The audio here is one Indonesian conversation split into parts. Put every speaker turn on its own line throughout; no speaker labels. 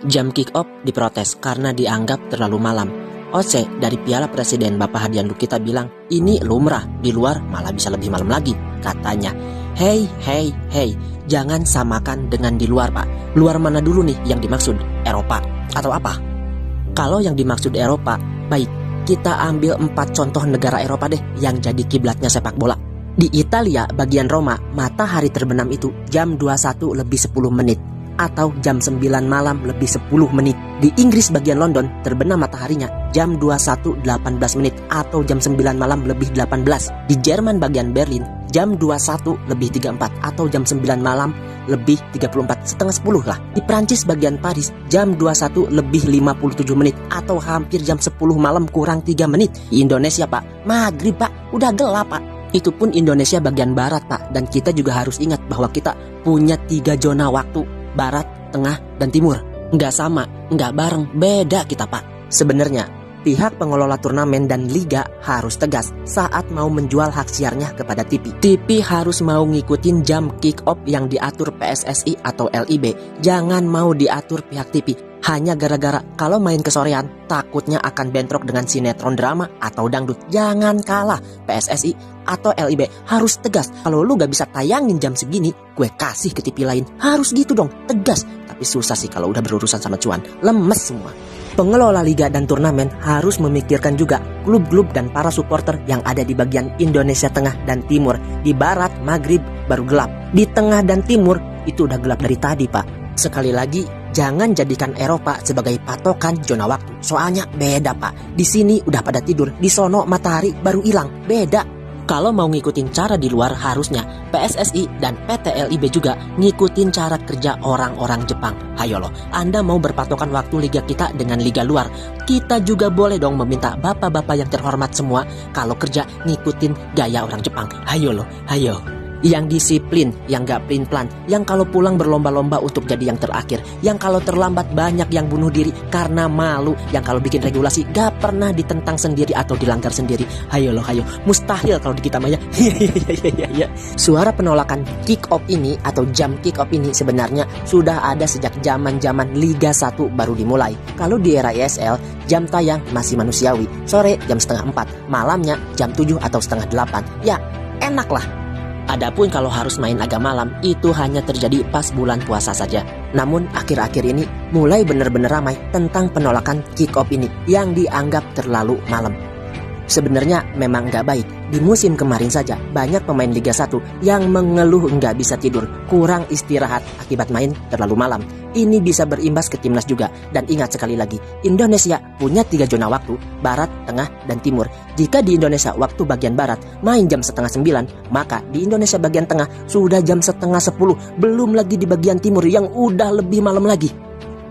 Jam kick-off diprotes karena dianggap terlalu malam. OC dari Piala Presiden Bapak Hadian Lukita bilang, ini lumrah, di luar malah bisa lebih malam lagi. Katanya, hey, jangan samakan dengan di luar, Pak. Luar mana dulu nih yang dimaksud? Eropa atau apa? Kalau yang dimaksud Eropa, baik, kita ambil 4 contoh negara Eropa deh yang jadi kiblatnya sepak bola. Di Italia bagian Roma, matahari terbenam itu jam 21 lebih 10 menit. Atau jam 9 malam lebih 10 menit. Di Inggris bagian London terbenam mataharinya jam 21 18 menit atau jam 9 malam lebih 18. Di Jerman bagian Berlin jam 21 lebih 34 atau jam 9 malam lebih 34 setengah 10 lah. Di Prancis bagian Paris jam 21 lebih 57 menit atau hampir jam 10 malam kurang 3 menit. Di Indonesia, Pak, maghrib, Pak, udah gelap, Pak. Itu pun Indonesia bagian barat, Pak. Dan kita juga harus ingat bahwa kita punya 3 zona waktu, barat, tengah, dan timur. Nggak sama, nggak bareng, beda kita, Pak. Sebenarnya, pihak pengelola turnamen dan liga harus tegas saat mau menjual hak siarnya kepada TV. TV harus mau ngikutin jam kick-off yang diatur PSSI atau LIB. Jangan mau diatur pihak TV. Hanya gara-gara kalau main kesorean takutnya akan bentrok dengan sinetron drama atau dangdut. Jangan kalah, PSSI atau LIB harus tegas. Kalau lu gak bisa tayangin jam segini, gue kasih ke TV lain. Harus gitu dong, tegas. Tapi susah sih kalau udah berurusan sama cuan, lemes semua. Pengelola liga dan turnamen harus memikirkan juga klub-klub dan para supporter yang ada di bagian Indonesia Tengah dan Timur. Di barat, maghrib baru gelap. Di tengah dan timur itu udah gelap dari tadi, Pak. Sekali lagi, jangan jadikan Eropa sebagai patokan zona waktu. Soalnya beda, Pak. Di sini udah pada tidur, di sono matahari baru hilang. Beda. Kalau mau ngikutin cara di luar, harusnya PSSI dan PT LIB juga ngikutin cara kerja orang-orang Jepang. Hayo loh, Anda mau berpatokan waktu liga kita dengan liga luar, kita juga boleh dong meminta bapak-bapak yang terhormat semua kalau kerja ngikutin gaya orang Jepang. Hayo loh, hayo. Yang disiplin, yang gak pelin-pelan, yang kalau pulang berlomba-lomba untuk jadi yang terakhir, yang kalau terlambat banyak yang bunuh diri karena malu, yang kalau bikin regulasi gak pernah ditentang sendiri atau dilanggar sendiri. Hayo loh, hayo. Mustahil kalau di kita maya. Suara penolakan kick off ini atau jam kick off ini sebenarnya sudah ada sejak zaman-zaman Liga 1 baru dimulai. Kalau di era ESL, jam tayang masih manusiawi. Sore jam setengah 4, malamnya jam 7 atau setengah 8. Ya, enak lah. Adapun kalau harus main agak malam, itu hanya terjadi pas bulan puasa saja. Namun akhir-akhir ini mulai benar-benar ramai tentang penolakan kick-off ini yang dianggap terlalu malam. Sebenarnya memang nggak baik. Di musim kemarin saja banyak pemain Liga 1 yang mengeluh nggak bisa tidur, kurang istirahat akibat main terlalu malam. Ini bisa berimbas ke timnas juga. Dan ingat sekali lagi, Indonesia punya 3 zona waktu, barat, tengah, dan timur. Jika di Indonesia waktu bagian barat main jam setengah 9, maka di Indonesia bagian tengah sudah jam setengah 10. Belum lagi di bagian timur yang udah lebih malam lagi.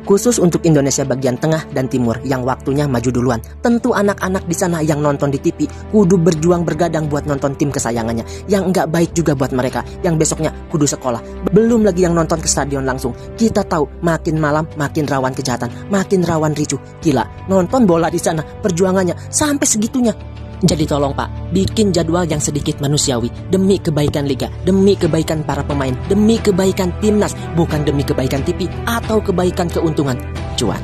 Khusus untuk Indonesia bagian tengah dan timur yang waktunya maju duluan. Tentu anak-anak di sana yang nonton di TV kudu berjuang bergadang buat nonton tim kesayangannya. Yang nggak baik juga buat mereka yang besoknya kudu sekolah. Belum lagi yang nonton ke stadion langsung. Kita tahu makin malam makin rawan kejahatan, makin rawan ricuh. Gila, nonton bola di sana perjuangannya sampai segitunya. Jadi tolong, Pak, bikin jadwal yang sedikit manusiawi demi kebaikan liga, demi kebaikan para pemain, demi kebaikan timnas, bukan demi kebaikan TV atau kebaikan keuntungan cuan.